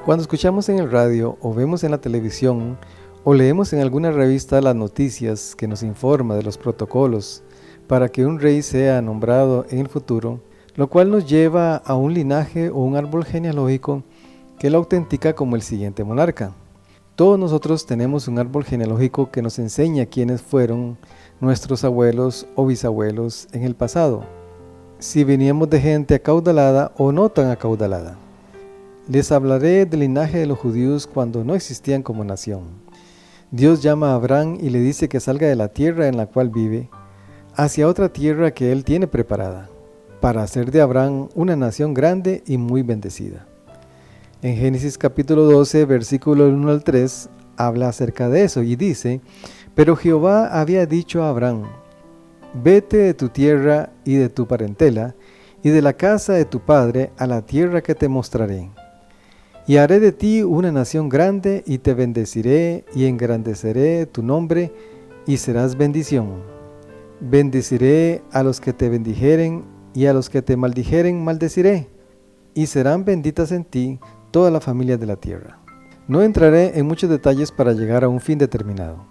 Cuando escuchamos en el radio o vemos en la televisión o leemos en alguna revista las noticias que nos informa de los protocolos para que un rey sea nombrado en el futuro, lo cual nos lleva a un linaje o un árbol genealógico que lo autentica como el siguiente monarca. Todos nosotros tenemos un árbol genealógico que nos enseña quiénes fueron nuestros abuelos o bisabuelos en el pasado, si veníamos de gente acaudalada o no tan acaudalada. Les hablaré del linaje de los judíos cuando no existían como nación. Dios llama a Abraham y le dice que salga de la tierra en la cual vive, hacia otra tierra que él tiene preparada, para hacer de Abraham una nación grande y muy bendecida. En Génesis capítulo 12, versículo 1 al 3, habla acerca de eso y dice: Pero Jehová había dicho a Abraham: Vete de tu tierra y de tu parentela, y de la casa de tu padre a la tierra que te mostraré. Y haré de ti una nación grande, y te bendeciré, y engrandeceré tu nombre, y serás bendición. Bendeciré a los que te bendijeren, y a los que te maldijeren maldeciré, y serán benditas en ti toda la familia de la tierra. No entraré en muchos detalles para llegar a un fin determinado.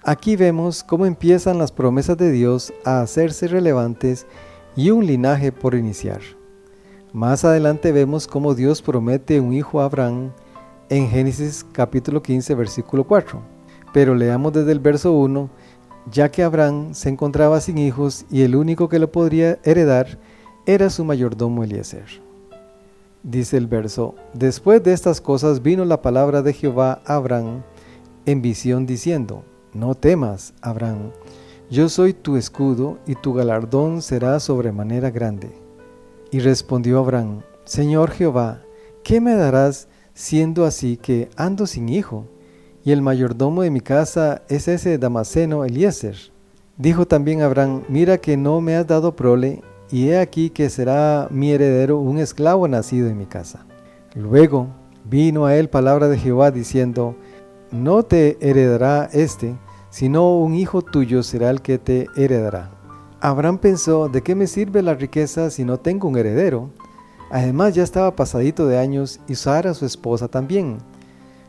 Aquí vemos cómo empiezan las promesas de Dios a hacerse relevantes y un linaje por iniciar. Más adelante vemos cómo Dios promete un hijo a Abraham en Génesis capítulo 15 versículo 4. Pero leamos desde el verso 1, ya que Abraham se encontraba sin hijos y el único que lo podría heredar era su mayordomo Eliezer. Dice el verso: Después de estas cosas vino la palabra de Jehová a Abraham en visión diciendo: No temas, Abraham, yo soy tu escudo y tu galardón será sobremanera grande. Y respondió Abraham: Señor Jehová, ¿qué me darás siendo así que ando sin hijo? Y el mayordomo de mi casa es ese Damaseno Eliezer. Dijo también Abraham: Mira que no me has dado prole, y he aquí que será mi heredero un esclavo nacido en mi casa. Luego vino a él palabra de Jehová diciendo: No te heredará sino un hijo tuyo será el que te heredará. Abraham pensó: ¿de qué me sirve la riqueza si no tengo un heredero? Además ya estaba pasadito de años y Sara su esposa también.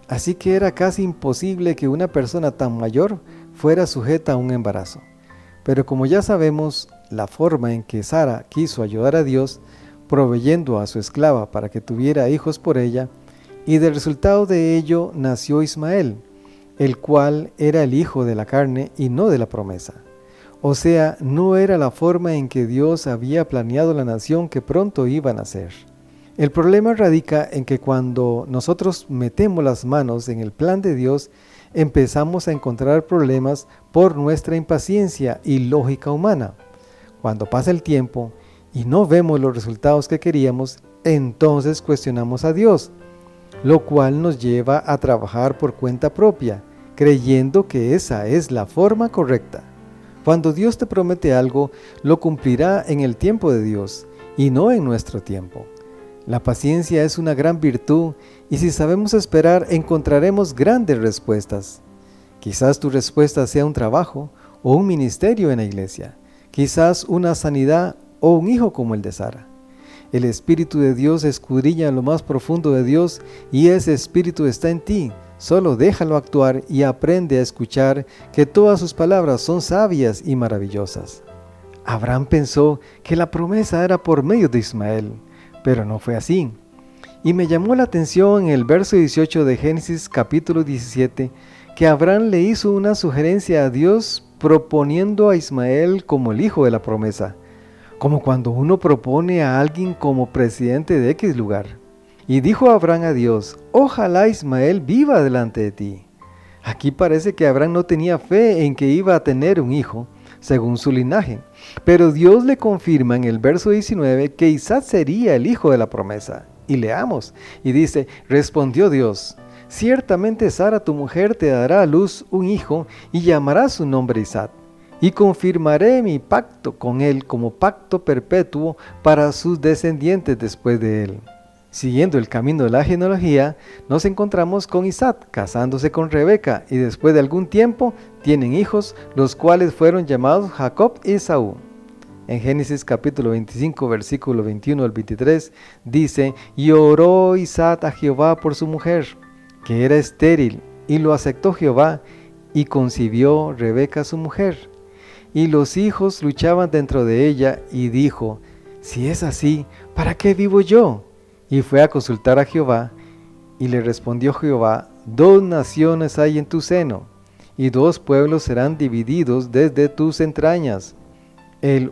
Así que era casi imposible que una persona tan mayor fuera sujeta a un embarazo. Pero como ya sabemos la forma en que Sara quiso ayudar a Dios, proveyendo a su esclava para que tuviera hijos por ella, y del resultado de ello nació Ismael, el cual era el hijo de la carne y no de la promesa. O sea, no era la forma en que Dios había planeado la nación que pronto iba a nacer. El problema radica en que cuando nosotros metemos las manos en el plan de Dios, empezamos a encontrar problemas por nuestra impaciencia y lógica humana. Cuando pasa el tiempo y no vemos los resultados que queríamos, entonces cuestionamos a Dios, lo cual nos lleva a trabajar por cuenta propia, creyendo que esa es la forma correcta. Cuando Dios te promete algo, lo cumplirá en el tiempo de Dios y no en nuestro tiempo. La paciencia es una gran virtud y si sabemos esperar encontraremos grandes respuestas. Quizás tu respuesta sea un trabajo o un ministerio en la iglesia, quizás una sanidad o un hijo como el de Sara. El Espíritu de Dios escudriña lo más profundo de Dios y ese Espíritu está en ti. Solo déjalo actuar y aprende a escuchar que todas sus palabras son sabias y maravillosas. Abraham pensó que la promesa era por medio de Ismael, pero no fue así. Y me llamó la atención en el verso 18 de Génesis capítulo 17 que Abraham le hizo una sugerencia a Dios proponiendo a Ismael como el hijo de la promesa, como cuando uno propone a alguien como presidente de X lugar. Y dijo Abraham a Dios: Ojalá Ismael viva delante de ti. Aquí parece que Abraham no tenía fe en que iba a tener un hijo, según su linaje. Pero Dios le confirma en el verso 19 que Isaac sería el hijo de la promesa. Y leamos, y dice: Respondió Dios: Ciertamente Sara tu mujer te dará a luz un hijo, y llamará su nombre Isaac. Y confirmaré mi pacto con él como pacto perpetuo para sus descendientes después de él. Siguiendo el camino de la genealogía, nos encontramos con Isaac casándose con Rebeca y después de algún tiempo tienen hijos, los cuales fueron llamados Jacob y Esaú. En Génesis capítulo 25, versículo 21 al 23, dice: Y oró Isaac a Jehová por su mujer, que era estéril, y lo aceptó Jehová, y concibió Rebeca su mujer. Y los hijos luchaban dentro de ella, y dijo: Si es así, ¿para qué vivo yo? Y fue a consultar a Jehová, y le respondió Jehová: 2 naciones hay en tu seno, y 2 pueblos serán divididos desde tus entrañas.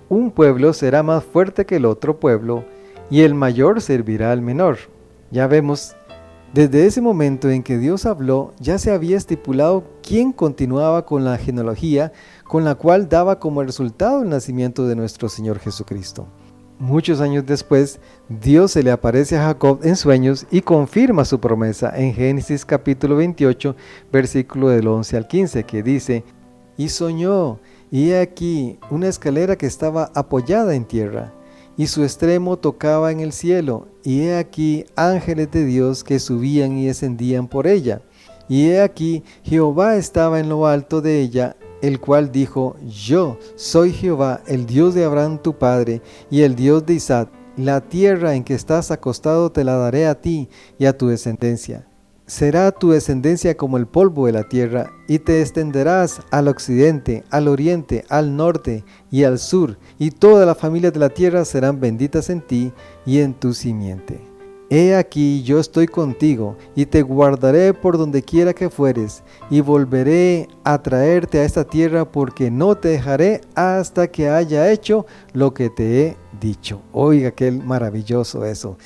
Un pueblo será más fuerte que el otro pueblo, y el mayor servirá al menor. Ya vemos, desde ese momento en que Dios habló, ya se había estipulado quién continuaba con la genealogía, con la cual daba como resultado el nacimiento de nuestro Señor Jesucristo. Muchos años después, Dios se le aparece a Jacob en sueños y confirma su promesa en Génesis capítulo 28, versículo del 11 al 15, que dice: Y soñó, y he aquí una escalera que estaba apoyada en tierra, y su extremo tocaba en el cielo, y he aquí ángeles de Dios que subían y descendían por ella. Y he aquí Jehová estaba en lo alto de ella, el cual dijo: Yo soy Jehová, el Dios de Abraham tu padre, y el Dios de Isaac. La tierra en que estás acostado te la daré a ti y a tu descendencia. Será tu descendencia como el polvo de la tierra, y te extenderás al occidente, al oriente, al norte y al sur, y todas las familias de la tierra serán benditas en ti y en tu simiente. He aquí yo estoy contigo, y te guardaré por donde quiera que fueres, y volveré a traerte a esta tierra, porque no te dejaré hasta que haya hecho lo que te he dicho. Oiga, qué maravilloso eso.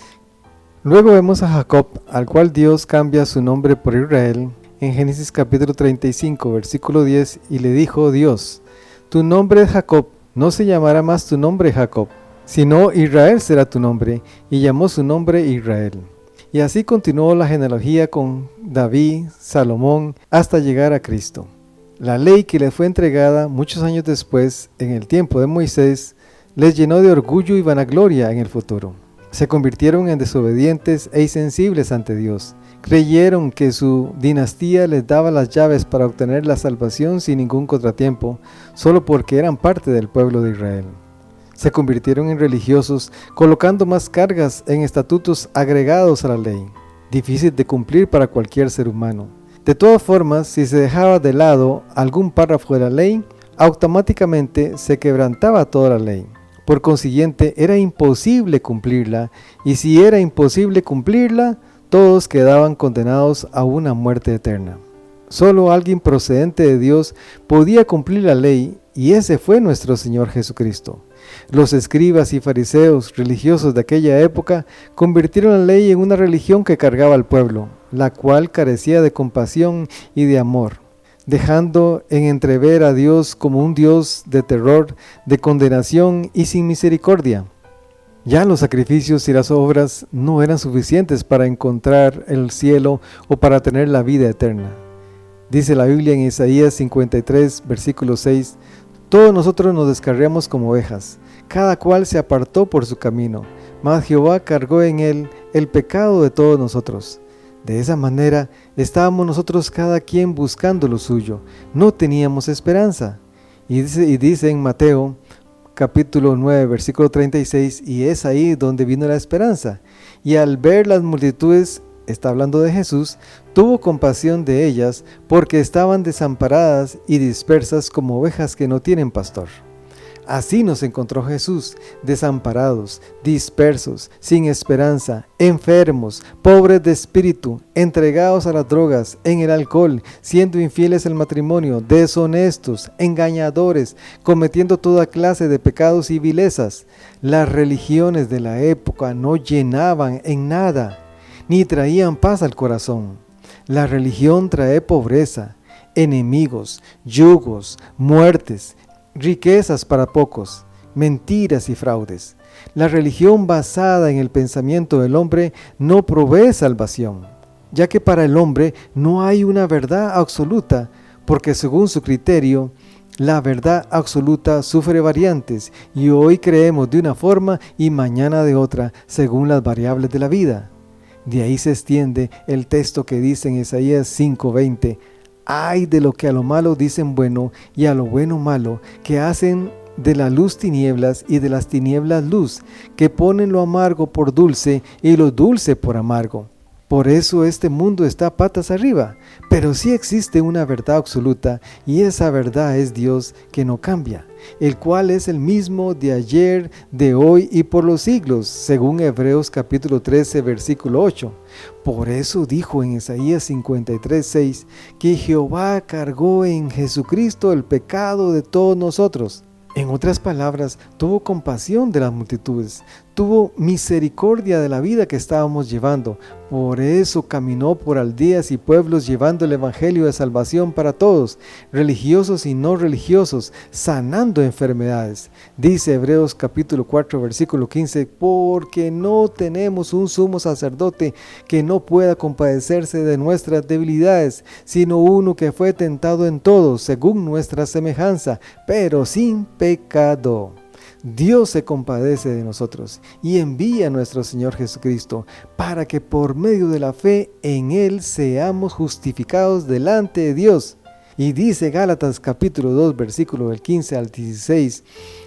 Luego vemos a Jacob, al cual Dios cambia su nombre por Israel, en Génesis capítulo 35, versículo 10, y le dijo Dios: Tu nombre es Jacob, no se llamará más tu nombre Jacob, sino Israel será tu nombre, y llamó su nombre Israel. Y así continuó la genealogía con David, Salomón, hasta llegar a Cristo. La ley que le fue entregada muchos años después, en el tiempo de Moisés, les llenó de orgullo y vanagloria en el futuro. Se convirtieron en desobedientes e insensibles ante Dios. Creyeron que su dinastía les daba las llaves para obtener la salvación sin ningún contratiempo, solo porque eran parte del pueblo de Israel. Se convirtieron en religiosos, colocando más cargas en estatutos agregados a la ley, difícil de cumplir para cualquier ser humano. De todas formas, si se dejaba de lado algún párrafo de la ley, automáticamente se quebrantaba toda la ley. Por consiguiente, era imposible cumplirla, y si era imposible cumplirla, todos quedaban condenados a una muerte eterna. Solo alguien procedente de Dios podía cumplir la ley, y ese fue nuestro Señor Jesucristo. Los escribas y fariseos religiosos de aquella época convirtieron la ley en una religión que cargaba al pueblo, la cual carecía de compasión y de amor, dejando en entrever a Dios como un Dios de terror, de condenación y sin misericordia. Ya los sacrificios y las obras no eran suficientes para encontrar el cielo o para tener la vida eterna. Dice la Biblia en Isaías 53, versículo 6, Todos nosotros nos descarriamos como ovejas, cada cual se apartó por su camino, mas Jehová cargó en él el pecado de todos nosotros. De esa manera estábamos nosotros cada quien buscando lo suyo, no teníamos esperanza. Y dice en Mateo capítulo 9, versículo 36, y es ahí donde vino la esperanza. Y al ver las multitudes, está hablando de Jesús, tuvo compasión de ellas, porque estaban desamparadas y dispersas como ovejas que no tienen pastor. Así nos encontró Jesús, desamparados, dispersos, sin esperanza, enfermos, pobres de espíritu, entregados a las drogas, en el alcohol, siendo infieles al matrimonio, deshonestos, engañadores, cometiendo toda clase de pecados y vilezas. Las religiones de la época no llenaban en nada, ni traían paz al corazón. La religión trae pobreza, enemigos, yugos, muertes, riquezas para pocos, mentiras y fraudes. La religión basada en el pensamiento del hombre no provee salvación, ya que para el hombre no hay una verdad absoluta, porque según su criterio, la verdad absoluta sufre variantes y hoy creemos de una forma y mañana de otra, según las variables de la vida. De ahí se extiende el texto que dice en Isaías 5:20, Ay de lo que a lo malo dicen bueno y a lo bueno malo, que hacen de la luz tinieblas y de las tinieblas luz, que ponen lo amargo por dulce y lo dulce por amargo. Por eso este mundo está patas arriba, pero sí existe una verdad absoluta, y esa verdad es Dios, que no cambia, el cual es el mismo de ayer, de hoy y por los siglos, según Hebreos capítulo 13, versículo 8. Por eso dijo en Isaías 53:6 que Jehová cargó en Jesucristo el pecado de todos nosotros. En otras palabras, tuvo compasión de las multitudes, tuvo misericordia de la vida que estábamos llevando. Por eso caminó por aldeas y pueblos llevando el evangelio de salvación para todos, religiosos y no religiosos, sanando enfermedades. Dice Hebreos capítulo 4, versículo 15, porque no tenemos un sumo sacerdote que no pueda compadecerse de nuestras debilidades, sino uno que fue tentado en todo, según nuestra semejanza, pero sin pecado. Dios se compadece de nosotros y envía a nuestro Señor Jesucristo para que por medio de la fe en Él seamos justificados delante de Dios. Y dice Gálatas capítulo 2 versículo del 15 al 16,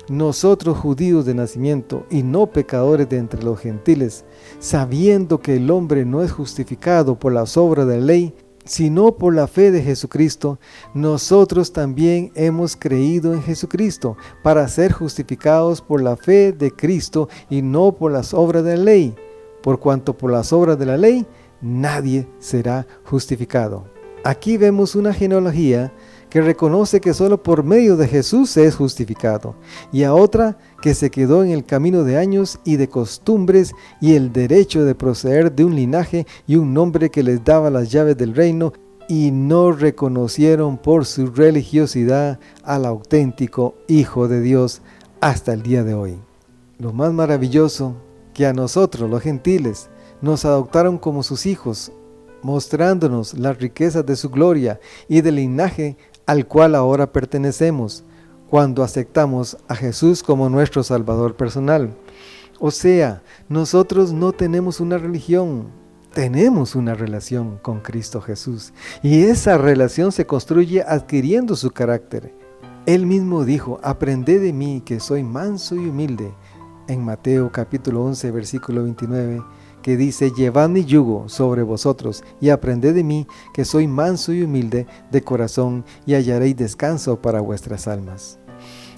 nosotros judíos de nacimiento y no pecadores de entre los gentiles, sabiendo que el hombre no es justificado por las obras de la ley, sino por la fe de Jesucristo, nosotros también hemos creído en Jesucristo para ser justificados por la fe de Cristo y no por las obras de la ley, por cuanto por las obras de la ley nadie será justificado. Aquí vemos una genealogía que reconoce que solo por medio de Jesús se es justificado, y a otra que se quedó en el camino de años y de costumbres y el derecho de proceder de un linaje y un nombre que les daba las llaves del reino, y no reconocieron por su religiosidad al auténtico Hijo de Dios hasta el día de hoy. Lo más maravilloso, que a nosotros los gentiles nos adoptaron como sus hijos, mostrándonos las riquezas de su gloria y del linaje al cual ahora pertenecemos, cuando aceptamos a Jesús como nuestro Salvador personal. O sea, nosotros no tenemos una religión, tenemos una relación con Cristo Jesús, y esa relación se construye adquiriendo su carácter. Él mismo dijo, aprended de mí que soy manso y humilde, en Mateo capítulo 11 versículo 29, que dice, llevad mi yugo sobre vosotros y aprended de mí que soy manso y humilde de corazón, y hallaréis descanso para vuestras almas.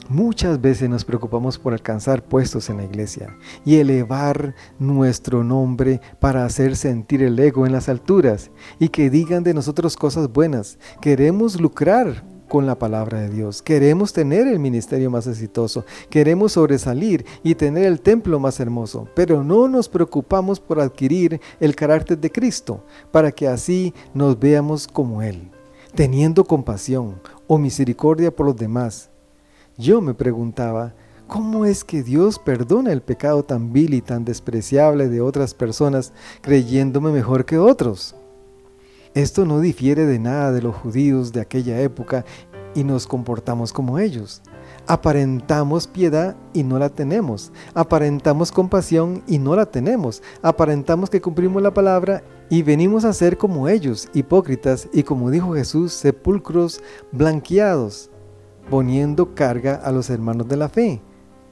Muchas veces nos preocupamos por alcanzar puestos en la iglesia y elevar nuestro nombre para hacer sentir el ego en las alturas y que digan de nosotros cosas buenas. Queremos lucrar con la palabra de Dios, queremos tener el ministerio más exitoso, queremos sobresalir y tener el templo más hermoso, pero no nos preocupamos por adquirir el carácter de Cristo, para que así nos veamos como Él, teniendo compasión o misericordia por los demás. Yo me preguntaba, ¿cómo es que Dios perdona el pecado tan vil y tan despreciable de otras personas creyéndome mejor que otros? Esto no difiere de nada de los judíos de aquella época y nos comportamos como ellos. Aparentamos piedad y no la tenemos. Aparentamos compasión y no la tenemos. Aparentamos que cumplimos la palabra y venimos a ser como ellos, hipócritas y, como dijo Jesús, sepulcros blanqueados, poniendo carga a los hermanos de la fe.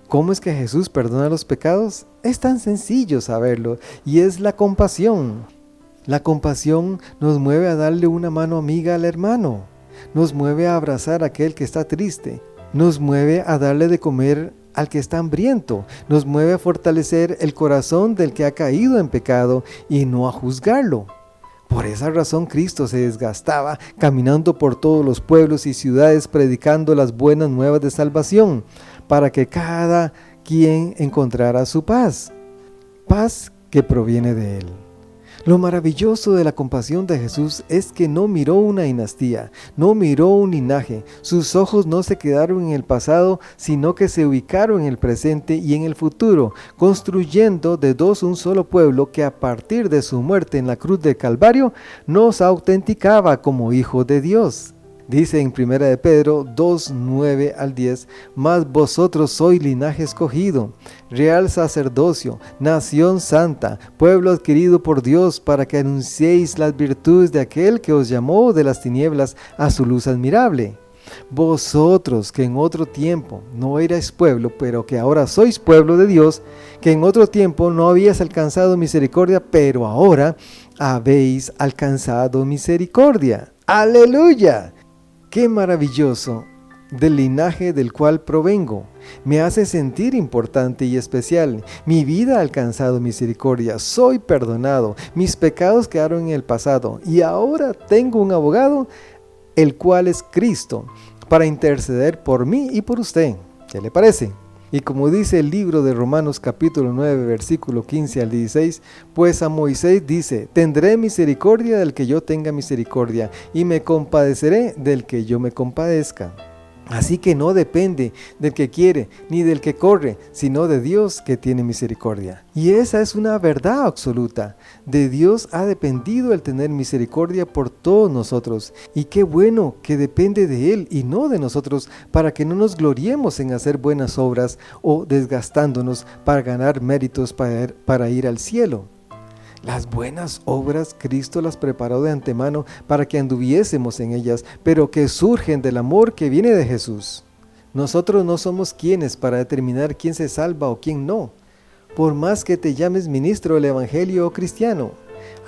¿Cómo es que Jesús perdona los pecados? Es tan sencillo saberlo, y es la compasión. La compasión nos mueve a darle una mano amiga al hermano, nos mueve a abrazar a aquel que está triste, nos mueve a darle de comer al que está hambriento, nos mueve a fortalecer el corazón del que ha caído en pecado y no a juzgarlo. Por esa razón Cristo se desgastaba caminando por todos los pueblos y ciudades predicando las buenas nuevas de salvación, para que cada quien encontrara su paz, paz que proviene de Él. Lo maravilloso de la compasión de Jesús es que no miró una dinastía, no miró un linaje. Sus ojos no se quedaron en el pasado, sino que se ubicaron en el presente y en el futuro, construyendo de dos un solo pueblo que a partir de su muerte en la cruz del Calvario nos autenticaba como hijos de Dios. Dice en 1 de Pedro 2, 9 al 10, mas vosotros sois linaje escogido, real sacerdocio, nación santa, pueblo adquirido por Dios, para que anunciéis las virtudes de aquel que os llamó de las tinieblas a su luz admirable. Vosotros que en otro tiempo no erais pueblo, pero que ahora sois pueblo de Dios, que en otro tiempo no habíais alcanzado misericordia, pero ahora habéis alcanzado misericordia. ¡Aleluya! ¡Qué maravilloso! Del linaje del cual provengo. Me hace sentir importante y especial. Mi vida ha alcanzado misericordia. Soy perdonado. Mis pecados quedaron en el pasado. Y ahora tengo un abogado, el cual es Cristo, para interceder por mí y por usted. ¿Qué le parece? Y como dice el libro de Romanos capítulo 9, versículo 15 al 16, pues a Moisés dice, tendré misericordia del que yo tenga misericordia, y me compadeceré del que yo me compadezca. Así que no depende del que quiere ni del que corre, sino de Dios que tiene misericordia. Y esa es una verdad absoluta. De Dios ha dependido el tener misericordia por todos nosotros. Y qué bueno que depende de Él y no de nosotros, para que no nos gloriemos en hacer buenas obras o desgastándonos para ganar méritos para ir al cielo. Las buenas obras Cristo las preparó de antemano para que anduviésemos en ellas, pero que surgen del amor que viene de Jesús. Nosotros no somos quienes para determinar quién se salva o quién no. Por más que te llames ministro del Evangelio o cristiano,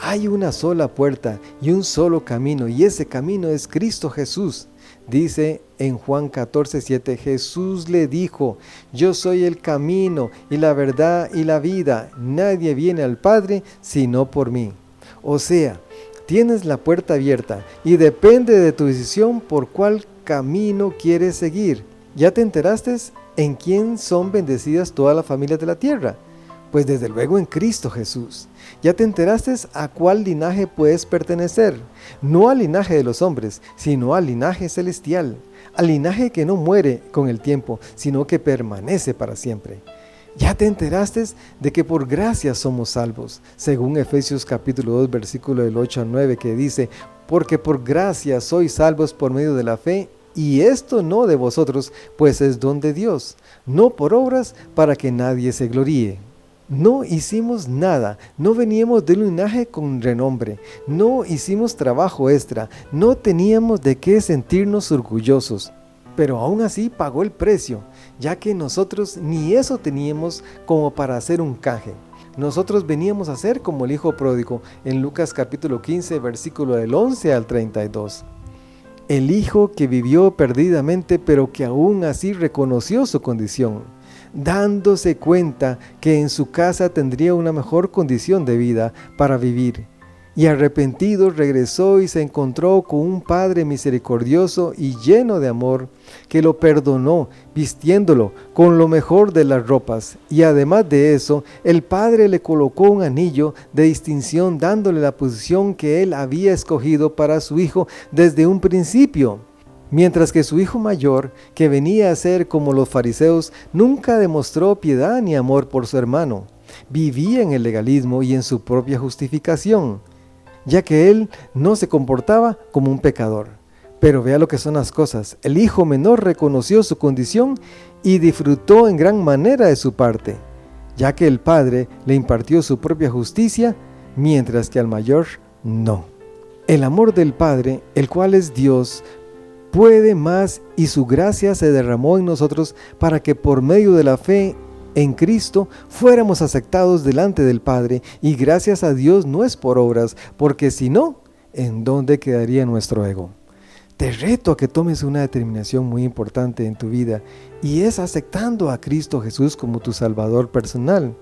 hay una sola puerta y un solo camino, y ese camino es Cristo Jesús. Dice en Juan 14:7, Jesús le dijo, yo soy el camino y la verdad y la vida, nadie viene al Padre sino por mí. O sea, tienes la puerta abierta y depende de tu decisión por cuál camino quieres seguir. ¿Ya te enteraste en quién son bendecidas todas las familias de la tierra? Pues desde luego en Cristo Jesús. ¿Ya te enteraste a cuál linaje puedes pertenecer? No al linaje de los hombres, sino al linaje celestial, al linaje que no muere con el tiempo, sino que permanece para siempre. ¿Ya te enteraste de que por gracia somos salvos? Según Efesios capítulo 2, versículo del 8 al 9, que dice, porque por gracia sois salvos por medio de la fe, y esto no de vosotros, pues es don de Dios, no por obras para que nadie se gloríe. No hicimos nada, no veníamos de un linaje con renombre, no hicimos trabajo extra, no teníamos de qué sentirnos orgullosos, pero aún así pagó el precio, ya que nosotros ni eso teníamos como para hacer un canje. Nosotros veníamos a ser como el hijo pródigo en Lucas capítulo 15, versículo del 11 al 32. El hijo que vivió perdidamente, pero que aún así reconoció su condición, dándose cuenta que en su casa tendría una mejor condición de vida para vivir. Y arrepentido regresó y se encontró con un padre misericordioso y lleno de amor, que lo perdonó vistiéndolo con lo mejor de las ropas. Y además de eso, el padre le colocó un anillo de distinción, dándole la posición que él había escogido para su hijo desde un principio. Mientras que su hijo mayor, que venía a ser como los fariseos, nunca demostró piedad ni amor por su hermano. Vivía en el legalismo y en su propia justificación, ya que él no se comportaba como un pecador. Pero vea lo que son las cosas. El hijo menor reconoció su condición y disfrutó en gran manera de su parte, ya que el padre le impartió su propia justicia, mientras que al mayor no. El amor del Padre, el cual es Dios, puede más, y su gracia se derramó en nosotros para que por medio de la fe en Cristo fuéramos aceptados delante del Padre, y gracias a Dios no es por obras, porque si no, ¿en dónde quedaría nuestro ego? Te reto a que tomes una determinación muy importante en tu vida, y es aceptando a Cristo Jesús como tu Salvador personal.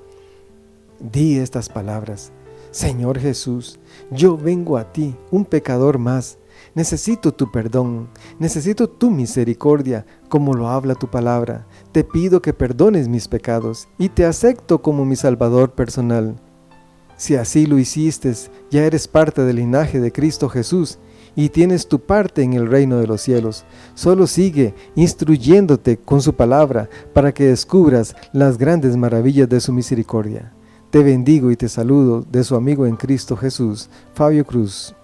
Di estas palabras: Señor Jesús, yo vengo a ti, un pecador más. Necesito tu perdón, necesito tu misericordia, como lo habla tu palabra. Te pido que perdones mis pecados y te acepto como mi Salvador personal. Si así lo hiciste, ya eres parte del linaje de Cristo Jesús y tienes tu parte en el reino de los cielos. Solo sigue instruyéndote con su palabra para que descubras las grandes maravillas de su misericordia. Te bendigo y te saludo de su amigo en Cristo Jesús, Fabio Cruz.